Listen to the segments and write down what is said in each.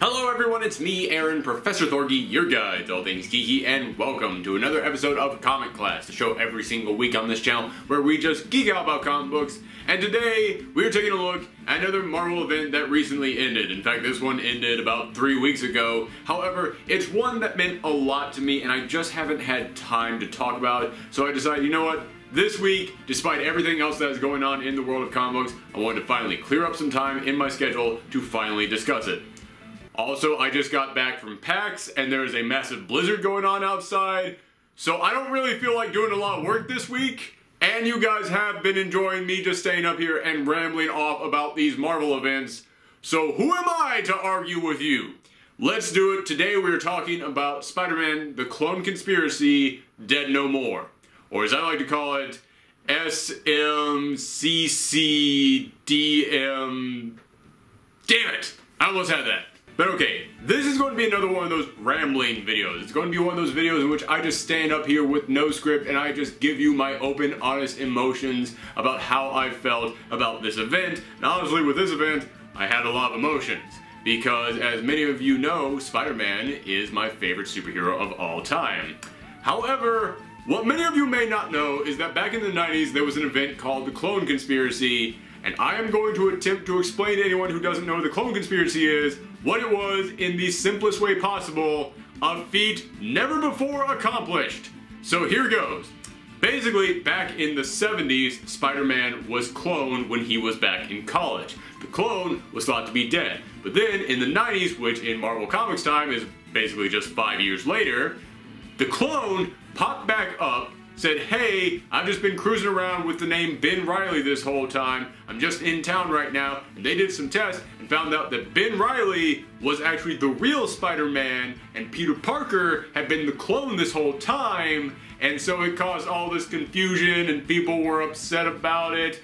Hello everyone, it's me, Aaron, Professor Thorgy, your guide to all things geeky, and welcome to another episode of Comic Class, the show every single week on this channel where we just geek out about comic books. And today, we're taking a look at another Marvel event that recently ended. In fact, this one ended about 3 weeks ago. However, it's one that meant a lot to me and I just haven't had time to talk about it. So I decided, you know what? This week, despite everything else that is going on in the world of comic books, I wanted to finally clear up some time in my schedule to finally discuss it. Also, I just got back from PAX, and there is a massive blizzard going on outside, so I don't really feel like doing a lot of work this week, and you guys have been enjoying me just staying up here and rambling off about these Marvel events, so who am I to argue with you? Let's do it. Today we are talking about Spider-Man, The Clone Conspiracy, Dead No More, or as I like to call it, SMCCDM... Damn it! I almost had that. But okay, this is going to be another one of those rambling videos. It's going to be one of those videos in which I just stand up here with no script and I just give you my open, honest emotions about how I felt about this event. And honestly, with this event, I had a lot of emotions. Because as many of you know, Spider-Man is my favorite superhero of all time. However, what many of you may not know is that back in the 90s, there was an event called the Clone Conspiracy, and I am going to attempt to explain to anyone who doesn't know what the Clone Conspiracy is, what it was in the simplest way possible, a feat never before accomplished. So here goes. Basically, back in the 70s, Spider-Man was cloned when he was back in college. The clone was thought to be dead. But then in the 90s, which in Marvel Comics time is basically just 5 years later, the clone popped back up, said, hey, I've just been cruising around with the name Ben Reilly this whole time. I'm just in town right now. And they did some tests and found out that Ben Reilly was actually the real Spider-Man and Peter Parker had been the clone this whole time. And so it caused all this confusion and people were upset about it.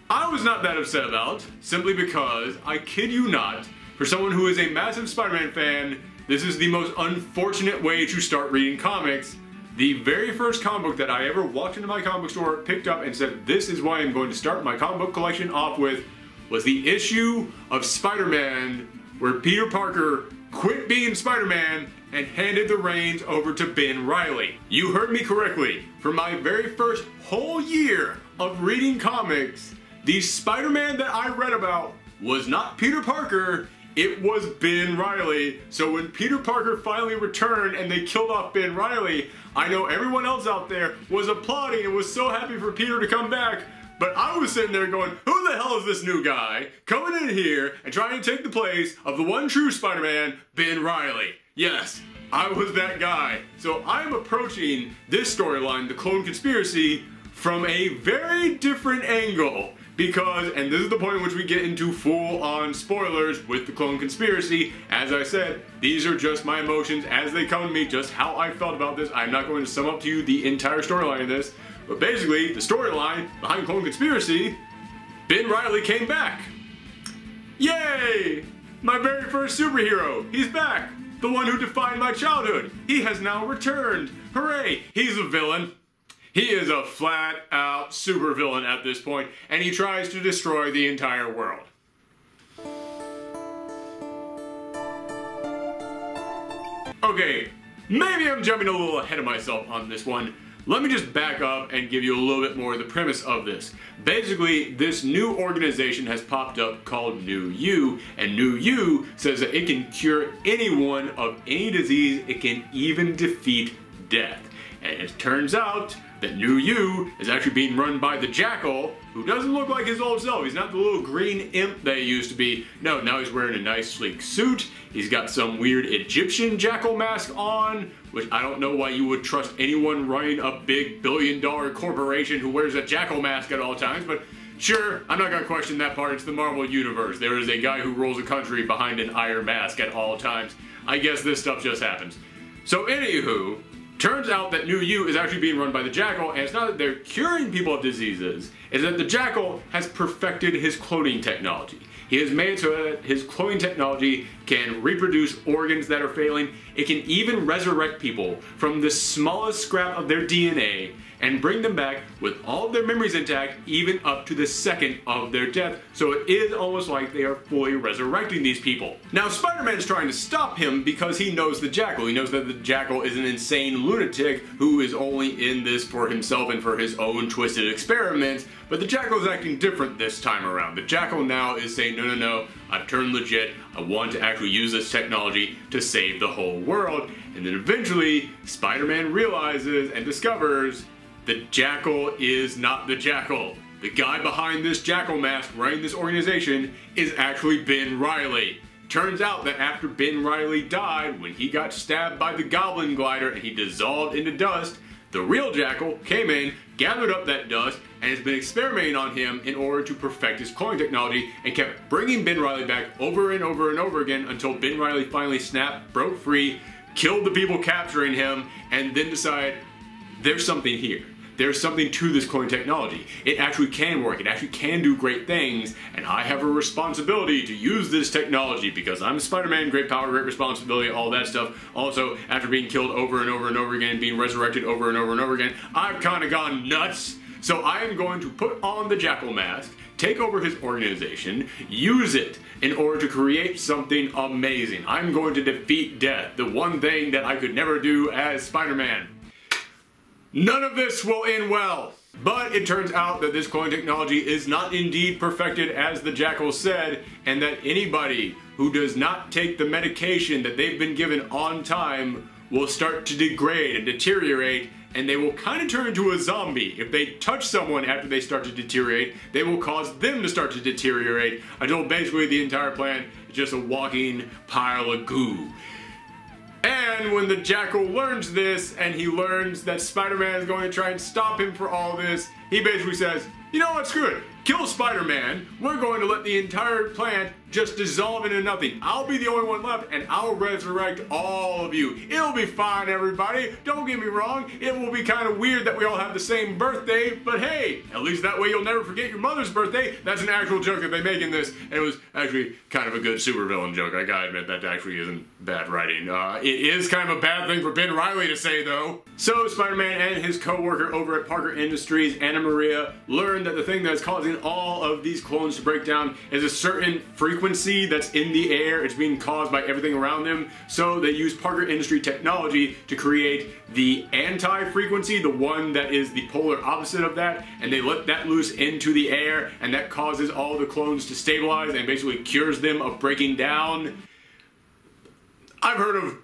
I was not that upset about, simply because, I kid you not, for someone who is a massive Spider-Man fan, this is the most unfortunate way to start reading comics. The very first comic book that I ever walked into my comic book store, picked up, and said, this is why I'm going to start my comic book collection off with, was the issue of Spider-Man where Peter Parker quit being Spider-Man and handed the reins over to Ben Reilly. You heard me correctly. For my very first whole year of reading comics, the Spider-Man that I read about was not Peter Parker, it was Ben Reilly. So when Peter Parker finally returned and they killed off Ben Reilly, I know everyone else out there was applauding and was so happy for Peter to come back, but I was sitting there going, who the hell is this new guy coming in here and trying to take the place of the one true Spider-Man, Ben Reilly? Yes, I was that guy. So I'm approaching this storyline, The Clone Conspiracy, from a very different angle. Because, and this is the point in which we get into full-on spoilers with The Clone Conspiracy, as I said, these are just my emotions as they come to me, just how I felt about this. I'm not going to sum up to you the entire storyline of this, but basically, the storyline behind Clone Conspiracy, Ben Reilly came back. Yay! My very first superhero, he's back! The one who defined my childhood, he has now returned! Hooray! He's a villain. He is a flat-out supervillain at this point, and he tries to destroy the entire world. Okay, maybe I'm jumping a little ahead of myself on this one. Let me just back up and give you a little bit more of the premise of this. Basically, this new organization has popped up called New You, and New You says that it can cure anyone of any disease, it can even defeat death. And it turns out that New You is actually being run by the Jackal, who doesn't look like his old self. He's not the little green imp that he used to be. No, now he's wearing a nice sleek suit. He's got some weird Egyptian jackal mask on, which I don't know why you would trust anyone running a big billion-dollar corporation who wears a jackal mask at all times, but sure, I'm not gonna question that part. It's the Marvel Universe. There is a guy who rules a country behind an iron mask at all times. I guess this stuff just happens. So anywho, turns out that New You is actually being run by the Jackal, and it's not that they're curing people of diseases, it's that the Jackal has perfected his cloning technology. He has made it so that his cloning technology can reproduce organs that are failing. It can even resurrect people from the smallest scrap of their DNA and bring them back with all of their memories intact, even up to the second of their death. So it is almost like they are fully resurrecting these people. Now Spider-Man is trying to stop him because he knows the Jackal. He knows that the Jackal is an insane lunatic who is only in this for himself and for his own twisted experiments. But the Jackal is acting different this time around. The Jackal now is saying, no, no, no, I've turned legit. I want to actually use this technology to save the whole world. And then eventually, Spider-Man realizes and discovers the Jackal is not the Jackal. The guy behind this Jackal mask running this organization is actually Ben Reilly. Turns out that after Ben Reilly died, when he got stabbed by the Goblin Glider and he dissolved into dust, the real Jackal came in, gathered up that dust, and has been experimenting on him in order to perfect his cloning technology and kept bringing Ben Reilly back over and over and over again until Ben Reilly finally snapped, broke free, killed the people capturing him, and then decided, there's something here. There's something to this cloning technology. It actually can work. It actually can do great things, and I have a responsibility to use this technology because I'm Spider-Man, great power, great responsibility, all that stuff. Also, after being killed over and over and over again, being resurrected over and over and over again, I've kind of gone nuts. So I am going to put on the Jackal mask, take over his organization, use it in order to create something amazing. I'm going to defeat death, the one thing that I could never do as Spider-Man. None of this will end well. But it turns out that this cloning technology is not indeed perfected as the Jackal said, and that anybody who does not take the medication that they've been given on time will start to degrade and deteriorate, and they will kind of turn into a zombie. If they touch someone after they start to deteriorate, they will cause them to start to deteriorate until basically the entire plant is just a walking pile of goo. And when the Jackal learns this, and he learns that Spider-Man is going to try and stop him for all this, he basically says, you know what, screw it. Kill Spider-Man. We're going to let the entire plant just dissolve into nothing. I'll be the only one left, and I'll resurrect all of you. It'll be fine, everybody. Don't get me wrong. It will be kind of weird that we all have the same birthday, but hey, at least that way you'll never forget your mother's birthday. That's an actual joke that they make in this, and it was actually kind of a good supervillain joke. I gotta admit, that actually isn't bad writing. It is kind of a bad thing for Ben Reilly to say, though. So Spider-Man and his co-worker over at Parker Industries, Anna Maria, learned that the thing that's causing all of these clones to break down is a certain frequency that's in the air. It's being caused by everything around them. So they use Parker Industry technology to create the anti-frequency, the one that is the polar opposite of that, and they let that loose into the air, and that causes all the clones to stabilize and basically cures them of breaking down. I've heard of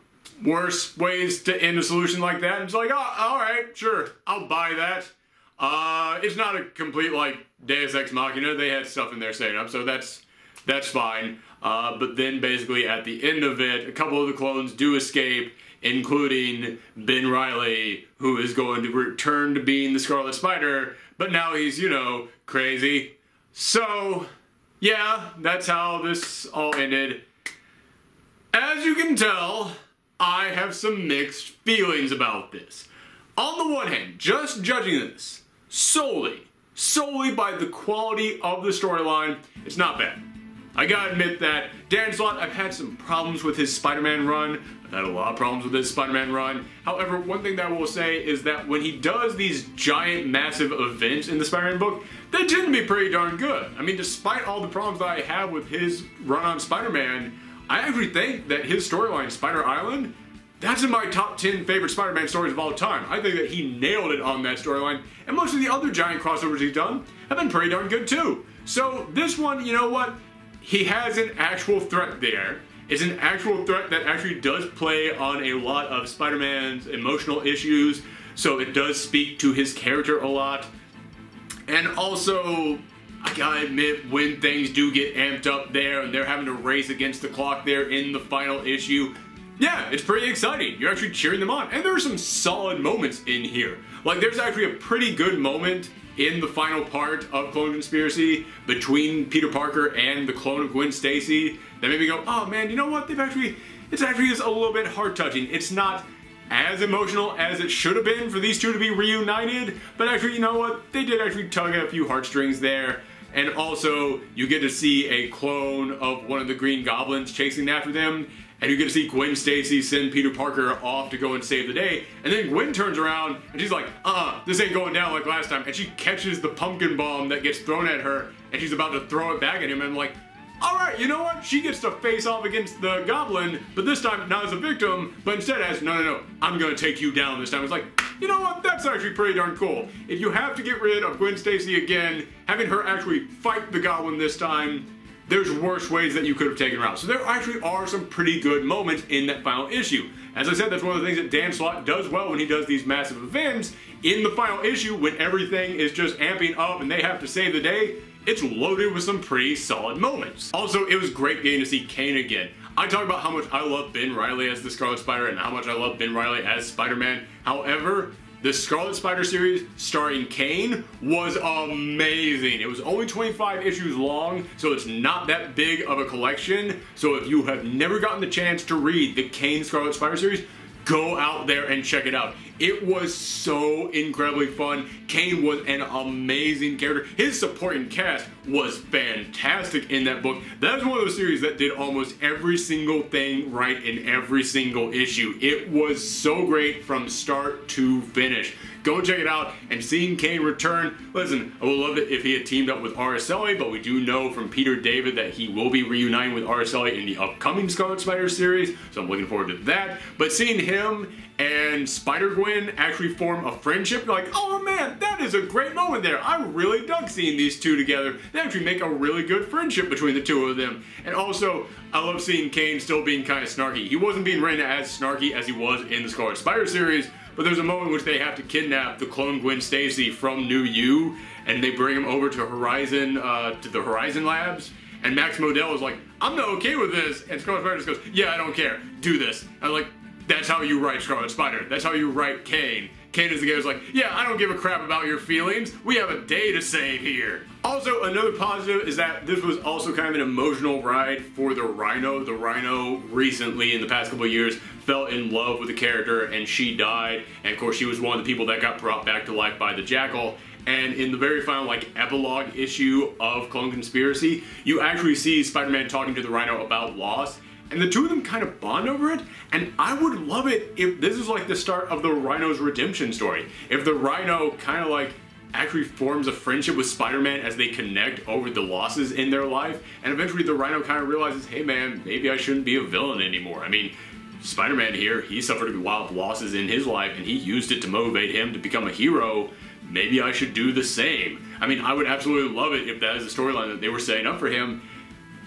worse ways to end a solution like that. It's like, oh, alright, sure, I'll buy that. It's not a complete, like, Deus Ex Machina. They had stuff in there setting up, so that's fine. But then basically at the end of it, a couple of the clones do escape, including Ben Reilly, who is going to return to being the Scarlet Spider, but now he's, you know, crazy. So, yeah, that's how this all ended. As you can tell, I have some mixed feelings about this. On the one hand, just judging this solely by the quality of the storyline, it's not bad. I gotta admit that Dan Slott, I've had some problems with his Spider-Man run. I've had a lot of problems with his Spider-Man run. However, one thing that I will say is that when he does these giant, massive events in the Spider-Man book, they tend to be pretty darn good. I mean, despite all the problems that I have with his run on Spider-Man, I actually think that his storyline, Spider Island, that's in my top 10 favorite Spider-Man stories of all time. I think that he nailed it on that storyline, and most of the other giant crossovers he's done have been pretty darn good too. So this one, you know what? He has an actual threat there. It's an actual threat that actually does play on a lot of Spider-Man's emotional issues, so it does speak to his character a lot. And also, I gotta admit, when things do get amped up there and they're having to race against the clock there in the final issue, yeah, it's pretty exciting. You're actually cheering them on. And there are some solid moments in here. Like, there's actually a pretty good moment in the final part of Clone Conspiracy between Peter Parker and the clone of Gwen Stacy that made me go, oh man, you know what? It's actually is a little bit heart-touching. It's not as emotional as it should have been for these two to be reunited, but actually, you know what? They did actually tug at a few heartstrings there. And also, you get to see a clone of one of the Green Goblins chasing after them. and you get to see Gwen Stacy send Peter Parker off to go and save the day, and then Gwen turns around and she's like, this ain't going down like last time, and she catches the pumpkin bomb that gets thrown at her, and she's about to throw it back at him, and I'm like, alright, you know what? She gets to face off against the Goblin, but this time not as a victim, but instead as, no, I'm gonna take you down this time. It's like, you know what? That's actually pretty darn cool. If you have to get rid of Gwen Stacy again, having her actually fight the Goblin this time, there's worse ways that you could have taken her out. So there actually are some pretty good moments in that final issue. As I said, that's one of the things that Dan Slott does well when he does these massive events. In the final issue, when everything is just amping up and they have to save the day, it's loaded with some pretty solid moments. Also, it was great getting to see Kane again. I talk about how much I love Ben Reilly as the Scarlet Spider and how much I love Ben Reilly as Spider-Man. However, the Scarlet Spider series starring Kane was amazing. It was only 25 issues long, so it's not that big of a collection. So if you have never gotten the chance to read the Kane Scarlet Spider series, go out there and check it out. It was so incredibly fun. Kane was an amazing character. His supporting cast was fantastic in that book. That was one of those series that did almost every single thing right in every single issue. It was so great from start to finish. Go check it out, and seeing Kane return, listen, I would love it if he had teamed up with Araceli, but we do know from Peter David that he will be reuniting with Araceli in the upcoming Scarlet Spider series, so I'm looking forward to that. But seeing him and Spider-Gwen actually form a friendship, like, oh man, that is a great moment there. I really dug seeing these two together. They actually make a really good friendship between the two of them. And also, I love seeing Kane still being kind of snarky. He wasn't being written as snarky as he was in the Scarlet Spider series, but there's a moment in which they have to kidnap the clone Gwen Stacy from New U, and they bring him over to the Horizon Labs, and Max Modell is like, I'm not okay with this, and Scarlet Spider just goes, yeah, I don't care, do this. I'm like, that's how you write Scarlet Spider, that's how you write Kane. Kane is the guy who's like, yeah, I don't give a crap about your feelings, we have a day to save here. Also, another positive is that this was also kind of an emotional ride for the Rhino. The Rhino recently, in the past couple of years, fell in love with the character and she died. And of course, she was one of the people that got brought back to life by the Jackal. And in the very final, epilogue issue of Clone Conspiracy, you actually see Spider-Man talking to the Rhino about loss. And the two of them kind of bond over it, and I would love it if this is the start of the Rhino's redemption story. If the Rhino kind of actually forms a friendship with Spider-Man as they connect over the losses in their life, and eventually the Rhino kind of realizes, hey man, maybe I shouldn't be a villain anymore. I mean, Spider-Man here, he suffered a lot of losses in his life, and he used it to motivate him to become a hero. Maybe I should do the same. I mean, I would absolutely love it if that is a storyline that they were setting up for him.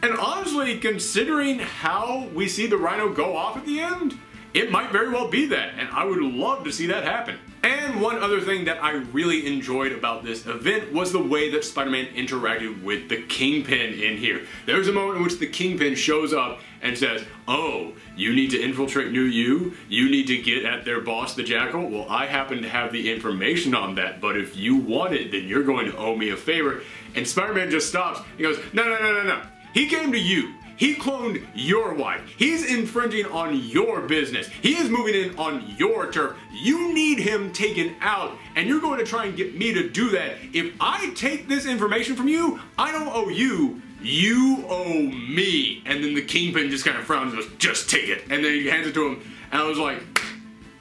And honestly, considering how we see the Rhino go off at the end, it might very well be that, and I would love to see that happen. And one other thing that I really enjoyed about this event was the way that Spider-Man interacted with the Kingpin in here. There's a moment in which the Kingpin shows up and says, oh, you need to infiltrate New U? You need to get at their boss, the Jackal? Well, I happen to have the information on that, but if you want it, then you're going to owe me a favor. And Spider-Man just stops. He goes, no. He came to you. He cloned your wife. He's infringing on your business. He is moving in on your turf. You need him taken out, and you're going to try and get me to do that. If I take this information from you, I don't owe you. You owe me. And then the Kingpin just kind of frowns and goes, just take it. And then he hands it to him. And I was like,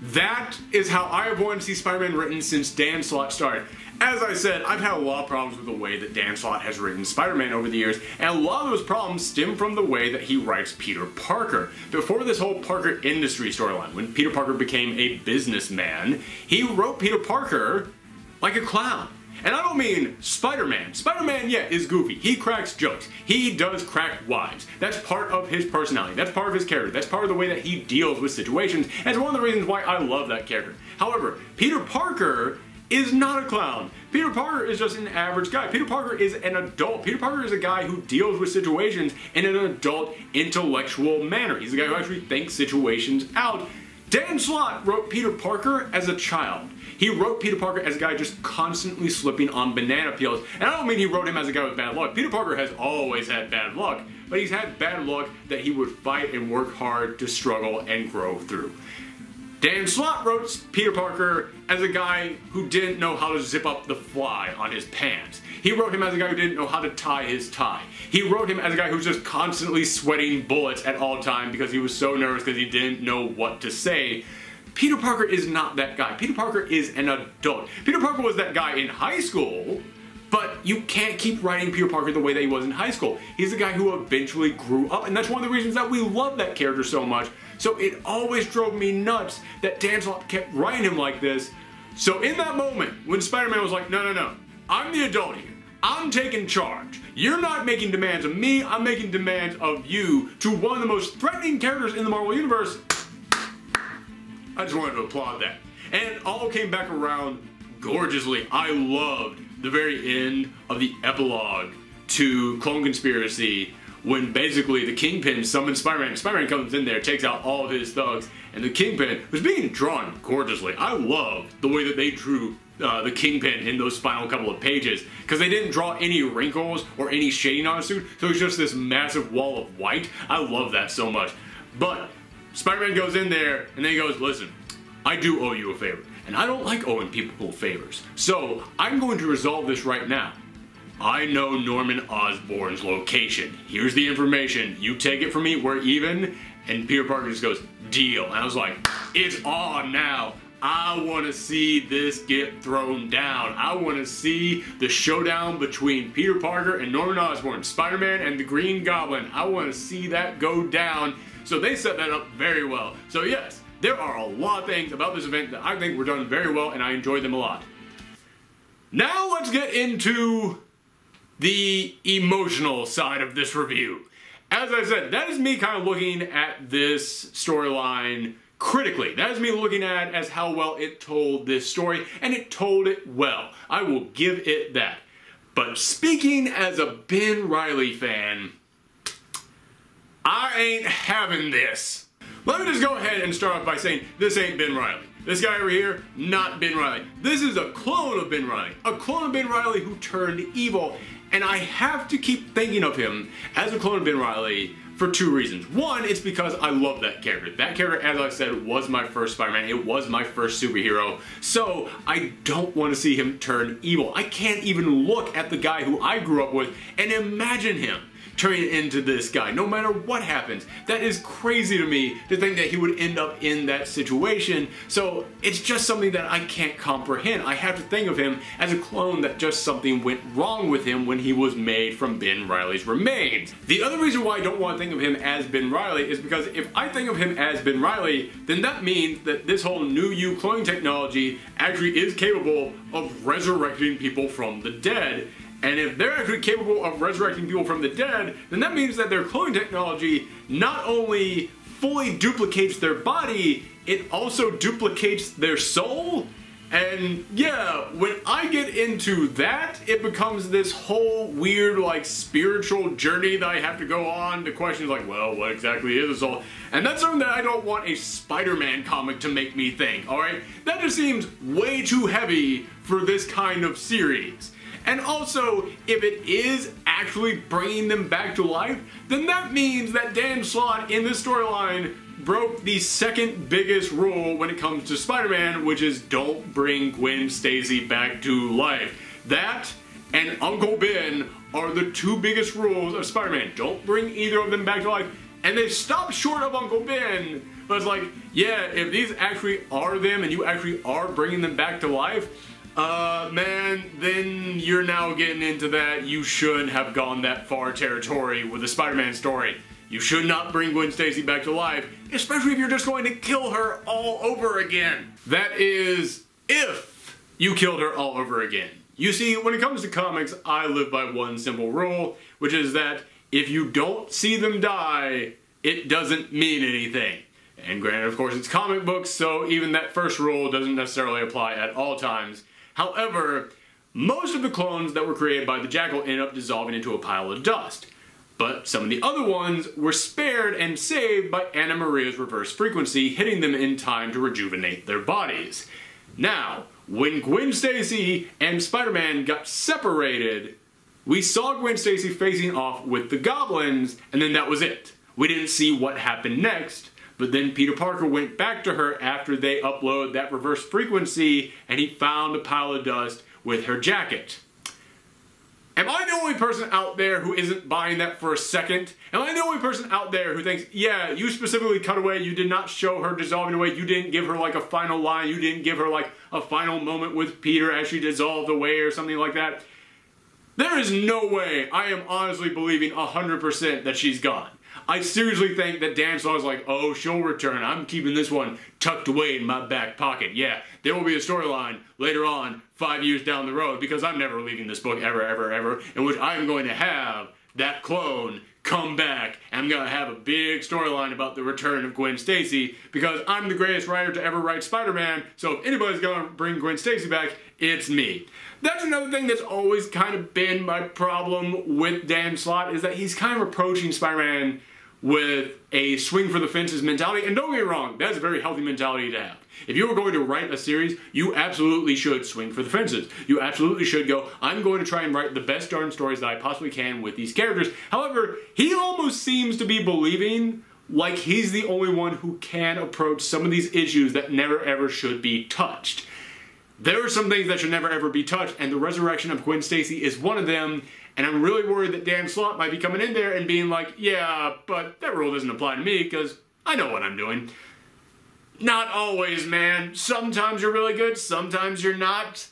that is how I have wanted to see Spider-Man written since Dan Slott started. As I said, I've had a lot of problems with the way that Dan Slott has written Spider-Man over the years, and a lot of those problems stem from the way that he writes Peter Parker. Before this whole Parker industry storyline, when Peter Parker became a businessman, he wrote Peter Parker like a clown. And I don't mean Spider-Man. Spider-Man, yeah, is goofy. He cracks jokes. He does crack wise. That's part of his personality. That's part of his character. That's part of the way that he deals with situations. And it's one of the reasons why I love that character. However, Peter Parker is not a clown. Peter Parker is just an average guy. Peter Parker is an adult. Peter Parker is a guy who deals with situations in an adult, intellectual manner. He's a guy who actually thinks situations out. Dan Slott wrote Peter Parker as a child. He wrote Peter Parker as a guy just constantly slipping on banana peels. And I don't mean he wrote him as a guy with bad luck. Peter Parker has always had bad luck, but he's had bad luck that he would fight and work hard to struggle and grow through. Dan Slott wrote Peter Parker as a guy who didn't know how to zip up the fly on his pants. He wrote him as a guy who didn't know how to tie his tie. He wrote him as a guy who's just constantly sweating bullets at all time because he was so nervous because he didn't know what to say. Peter Parker is not that guy. Peter Parker is an adult. Peter Parker was that guy in high school, but you can't keep writing Peter Parker the way that he was in high school. He's the guy who eventually grew up, and that's one of the reasons that we love that character so much. So it always drove me nuts that Dan Slott kept writing him like this. So in that moment, when Spider-Man was like, no, I'm the adult here. I'm taking charge. You're not making demands of me, I'm making demands of you, to one of the most threatening characters in the Marvel Universe, I just wanted to applaud that. And it all came back around gorgeously. I loved the very end of the epilogue to Clone Conspiracy, when basically the Kingpin summons Spider-Man. Spider-Man comes in there, takes out all of his thugs, and the Kingpin was being drawn gorgeously. I loved the way that they drew the Kingpin in those final couple of pages, because they didn't draw any wrinkles or any shading on his suit, so it's just this massive wall of white. I love that so much. But Spider-Man goes in there, and then he goes, listen, I do owe you a favor, and I don't like owing people favors, so I'm going to resolve this right now. I know Norman Osborn's location. Here's the information. You take it from me, we're even. And Peter Parker just goes, deal. And I was like, it's on now. I want to see this get thrown down. I want to see the showdown between Peter Parker and Norman Osborn, Spider-Man and the Green Goblin. I want to see that go down. So they set that up very well. So yes, there are a lot of things about this event that I think were done very well, and I enjoyed them a lot. Now let's get into the emotional side of this review. As I said, that is me kind of looking at this storyline critically. That is me looking at as how well it told this story, and it told it well. I will give it that. But speaking as a Ben Reilly fan, I ain't having this. Let me just go ahead and start off by saying this ain't Ben Reilly. This guy over here, not Ben Reilly. This is a clone of Ben Reilly. A clone of Ben Reilly who turned evil. And I have to keep thinking of him as a clone of Ben Reilly for two reasons. One, it's because I love that character. That character, as I said, was my first Spider-Man. It was my first superhero. So I don't want to see him turn evil. I can't even look at the guy who I grew up with and imagine him turning into this guy, no matter what happens. That is crazy to me to think that he would end up in that situation. So it's just something that I can't comprehend. I have to think of him as a clone that just something went wrong with him when he was made from Ben Reilly's remains. The other reason why I don't want to think of him as Ben Reilly is because if I think of him as Ben Reilly, then that means that this whole new you cloning technology actually is capable of resurrecting people from the dead. And if they're actually capable of resurrecting people from the dead, then that means that their cloning technology not only fully duplicates their body, it also duplicates their soul. And yeah, when I get into that, it becomes this whole weird, like, spiritual journey that I have to go on to questions like, well, what exactly is a soul? And that's something that I don't want a Spider-Man comic to make me think, alright? That just seems way too heavy for this kind of series. And also, if it is actually bringing them back to life, then that means that Dan Slott in this storyline broke the second biggest rule when it comes to Spider-Man, which is don't bring Gwen Stacy back to life. That and Uncle Ben are the two biggest rules of Spider-Man. Don't bring either of them back to life. And they stopped short of Uncle Ben, but it's like, yeah, if these actually are them and you actually are bringing them back to life, man, then you're now getting into that you shouldn't have gone that far territory with the Spider-Man story. You should not bring Gwen Stacy back to life, especially if you're just going to kill her all over again. That is, if you killed her all over again. You see, when it comes to comics, I live by one simple rule, which is that if you don't see them die, it doesn't mean anything. And granted, of course, it's comic books, so even that first rule doesn't necessarily apply at all times. However, most of the clones that were created by the Jackal ended up dissolving into a pile of dust. But some of the other ones were spared and saved by Anna Maria's reverse frequency, hitting them in time to rejuvenate their bodies. Now, when Gwen Stacy and Spider-Man got separated, we saw Gwen Stacy facing off with the goblins, and then that was it. We didn't see what happened next. But then Peter Parker went back to her after they uploaded that reverse frequency, and he found a pile of dust with her jacket. Am I the only person out there who isn't buying that for a second? Am I the only person out there who thinks, yeah, you specifically cut away, you did not show her dissolving away, you didn't give her like a final line, you didn't give her like a final moment with Peter as she dissolved away or something like that? There is no way I am honestly believing 100% that she's gone. I seriously think that Dan Slott's like, oh, she'll return. I'm keeping this one tucked away in my back pocket. Yeah, there will be a storyline later on, 5 years down the road, because I'm never leaving this book ever, ever, ever, in which I'm going to have that clone come back, and I'm going to have a big storyline about the return of Gwen Stacy, because I'm the greatest writer to ever write Spider-Man, so if anybody's going to bring Gwen Stacy back, it's me. That's another thing that's always kind of been my problem with Dan Slott, is that he's kind of approaching Spider-Man with a swing for the fences mentality, and don't get me wrong, that's a very healthy mentality to have. If you were going to write a series, you absolutely should swing for the fences. You absolutely should go, I'm going to try and write the best darn stories that I possibly can with these characters. However, he almost seems to be believing like he's the only one who can approach some of these issues that never ever should be touched. There are some things that should never ever be touched, and the resurrection of Gwen Stacy is one of them, and I'm really worried that Dan Slott might be coming in there and being like, yeah, but that rule doesn't apply to me because I know what I'm doing. Not always, man. Sometimes you're really good, sometimes you're not.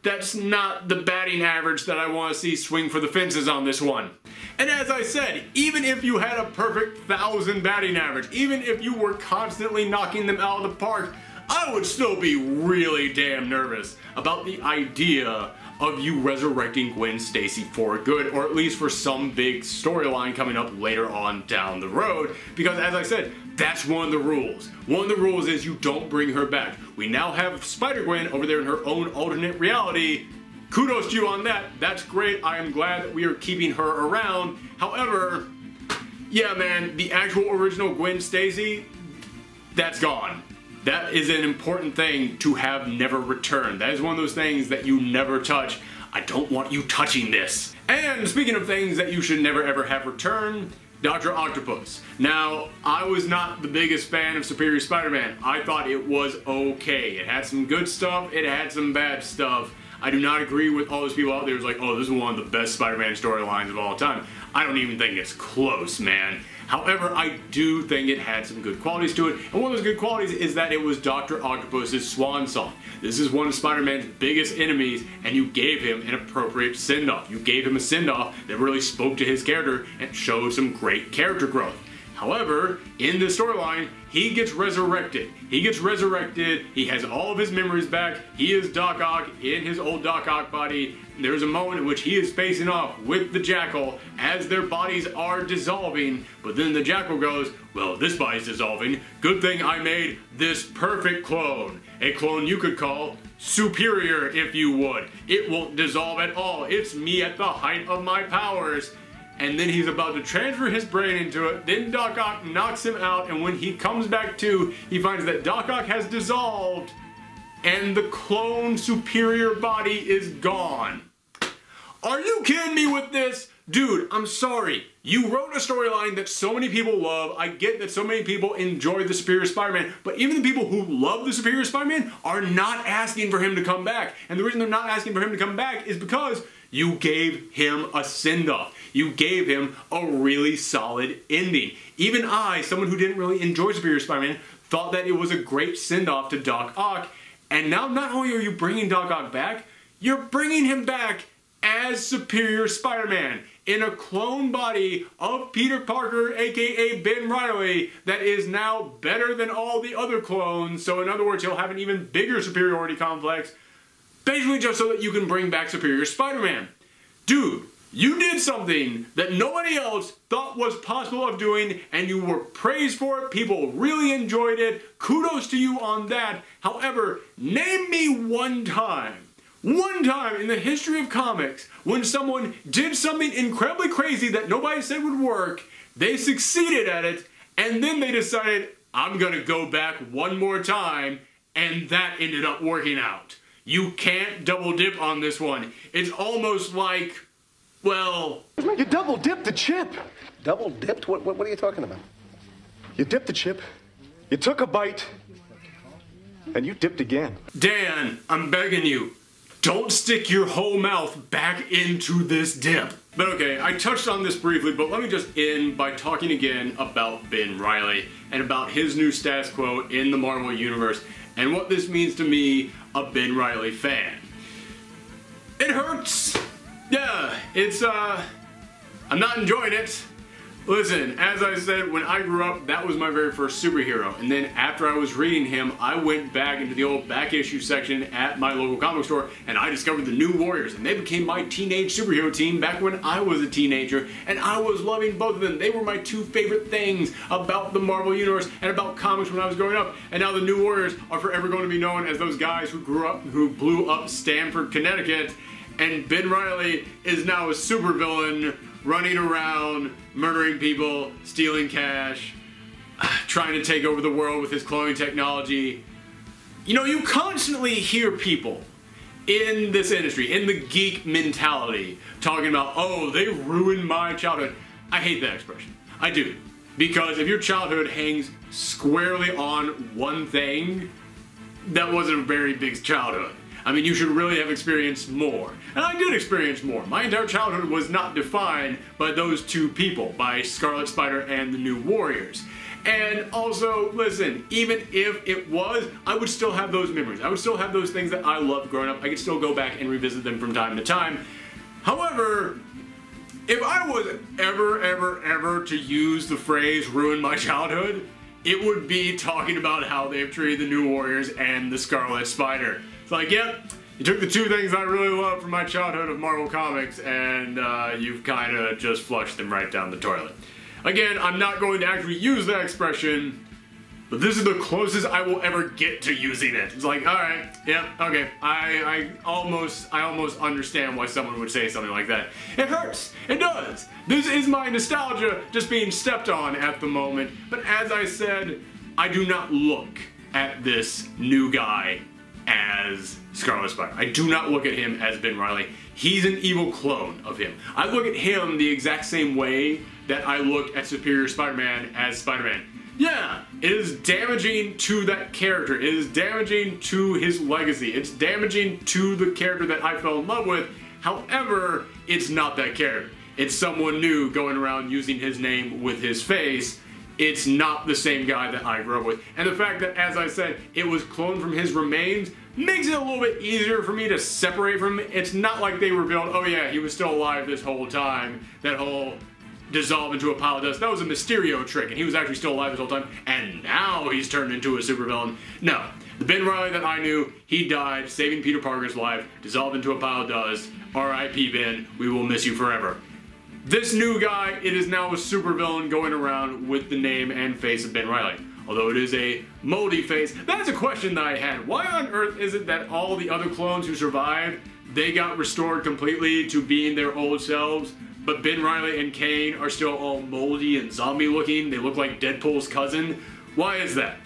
That's not the batting average that I want to see swing for the fences on this one. And as I said, even if you had a perfect 1,000 batting average, even if you were constantly knocking them out of the park, I would still be really damn nervous about the idea of you resurrecting Gwen Stacy for good, or at least for some big storyline coming up later on down the road, because as I said, that's one of the rules. One of the rules is you don't bring her back. We now have Spider-Gwen over there in her own alternate reality. Kudos to you on that. That's great. I am glad that we are keeping her around. However, yeah man, the actual original Gwen Stacy, that's gone. That is an important thing to have never return. That is one of those things that you never touch. I don't want you touching this. And speaking of things that you should never ever have return, Dr. Octopus. Now, I was not the biggest fan of Superior Spider-Man. I thought it was okay. It had some good stuff, it had some bad stuff. I do not agree with all those people out there who's like, oh, this is one of the best Spider-Man storylines of all time. I don't even think it's close, man. However, I do think it had some good qualities to it, and one of those good qualities is that it was Dr. Octopus's swan song. This is one of Spider-Man's biggest enemies, and you gave him an appropriate send-off. You gave him a send-off that really spoke to his character and showed some great character growth. However, in this storyline, he gets resurrected. He gets resurrected, he has all of his memories back, he is Doc Ock in his old Doc Ock body. There's a moment in which he is facing off with the Jackal as their bodies are dissolving, but then the Jackal goes, well, this body's dissolving, good thing I made this perfect clone. A clone you could call superior if you would. It won't dissolve at all, it's me at the height of my powers. And then he's about to transfer his brain into it, then Doc Ock knocks him out, and when he comes back to, he finds that Doc Ock has dissolved, and the clone superior body is gone. Are you kidding me with this? Dude, I'm sorry. You wrote a storyline that so many people love. I get that so many people enjoy the Superior Spider-Man, but even the people who love the Superior Spider-Man are not asking for him to come back. And the reason they're not asking for him to come back is because you gave him a send-off. You gave him a really solid ending. Even I, someone who didn't really enjoy Superior Spider-Man, thought that it was a great send-off to Doc Ock. And now not only are you bringing Doc Ock back, you're bringing him back as Superior Spider-Man in a clone body of Peter Parker, aka Ben Reilly, that is now better than all the other clones. So in other words, he'll have an even bigger superiority complex, basically just so that you can bring back Superior Spider-Man. Dude, you did something that nobody else thought was possible of doing, and you were praised for it. People really enjoyed it. Kudos to you on that. However, name me one time in the history of comics when someone did something incredibly crazy that nobody said would work, they succeeded at it, and then they decided, I'm gonna go back one more time, and that ended up working out. You can't double dip on this one. It's almost like, well... You double dipped the chip. Double dipped? What are you talking about? You dipped the chip, you took a bite, and you dipped again. Dan, I'm begging you. Don't stick your whole mouth back into this dip. But okay, I touched on this briefly, but let me just end by talking again about Ben Reilly and about his new status quo in the Marvel Universe and what this means to me, a Ben Reilly fan. It hurts. Yeah, I'm not enjoying it. Listen, as I said, when I grew up, that was my very first superhero. And then after I was reading him, I went back into the old back issue section at my local comic store and I discovered the New Warriors. And they became my teenage superhero team back when I was a teenager. And I was loving both of them. They were my two favorite things about the Marvel Universe and about comics when I was growing up. And now the New Warriors are forever going to be known as those guys who blew up Stamford, Connecticut. And Ben Reilly is now a supervillain running around, murdering people, stealing cash, trying to take over the world with his cloning technology. You know, you constantly hear people in this industry, in the geek mentality, talking about, oh, they ruined my childhood. I hate that expression. I do. Because if your childhood hangs squarely on one thing, that wasn't a very big childhood. I mean, you should really have experienced more. And I did experience more. My entire childhood was not defined by those two people, by Scarlet Spider and the New Warriors. And also, listen, even if it was, I would still have those memories. I would still have those things that I loved growing up. I could still go back and revisit them from time to time. However, if I was ever to use the phrase ruin my childhood, it would be talking about how they've treated the New Warriors and the Scarlet Spider. It's like, yep, you took the two things I really loved from my childhood of Marvel Comics and you've kind of just flushed them right down the toilet. Again, I'm not going to actually use that expression, but this is the closest I will ever get to using it. It's like, alright, yep, okay, I almost understand why someone would say something like that. It hurts, it does. This is my nostalgia just being stepped on at the moment, but as I said, I do not look at this new guy as Scarlet Spider. I do not look at him as Ben Reilly. He's an evil clone of him. I look at him the exact same way that I looked at Superior Spider-Man as Spider-Man. Yeah, it is damaging to that character. It is damaging to his legacy. It's damaging to the character that I fell in love with. However, it's not that character. It's someone new going around using his name with his face. It's not the same guy that I grew up with. And the fact that, as I said, it was cloned from his remains makes it a little bit easier for me to separate from him. It's not like they revealed, oh yeah, he was still alive this whole time. That whole dissolve into a pile of dust, that was a Mysterio trick, and he was actually still alive this whole time, and now he's turned into a supervillain. No. The Ben Reilly that I knew, he died saving Peter Parker's life, dissolved into a pile of dust. R.I.P. Ben, we will miss you forever. This new guy, it is now a supervillain going around with the name and face of Ben Reilly. Although it is a moldy face, that is a question that I had. Why on earth is it that all the other clones who survived, they got restored completely to being their old selves, but Ben Reilly and Kane are still all moldy and zombie looking? They look like Deadpool's cousin? Why is that?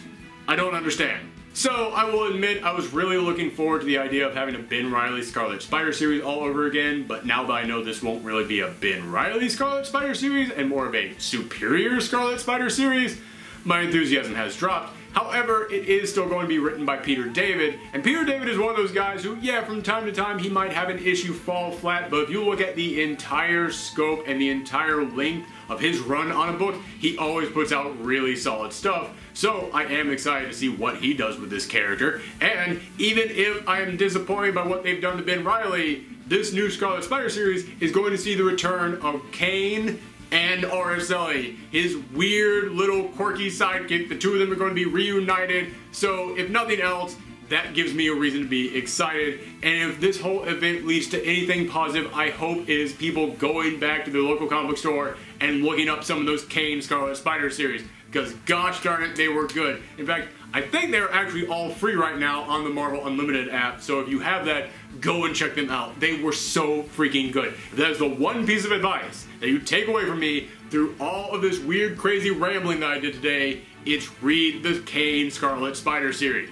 I don't understand. So, I will admit, I was really looking forward to the idea of having a Ben Reilly Scarlet Spider series all over again, but now that I know this won't really be a Ben Reilly Scarlet Spider series, and more of a Superior Scarlet Spider series, my enthusiasm has dropped. However, it is still going to be written by Peter David, and Peter David is one of those guys who, yeah, from time to time he might have an issue fall flat, but if you look at the entire scope and the entire length of his run on a book, he always puts out really solid stuff. So I am excited to see what he does with this character, and even if I am disappointed by what they've done to Ben Reilly, this new Scarlet Spider series is going to see the return of Kane and Araceli, his weird little quirky sidekick. The two of them are going to be reunited, so if nothing else, that gives me a reason to be excited. And if this whole event leads to anything positive, I hope is people going back to their local comic book store and looking up some of those Kane Scarlet Spider series, because gosh darn it, they were good. In fact, I think they're actually all free right now on the Marvel Unlimited app, so if you have that, go and check them out. They were so freaking good. If that is the one piece of advice that you take away from me through all of this weird, crazy rambling that I did today, it's read the Kane Scarlet Spider series.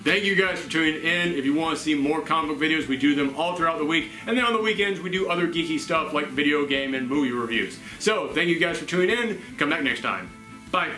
Thank you guys for tuning in. If you want to see more comic book videos, we do them all throughout the week. And then on the weekends, we do other geeky stuff like video game and movie reviews. So, thank you guys for tuning in. Come back next time. Bye.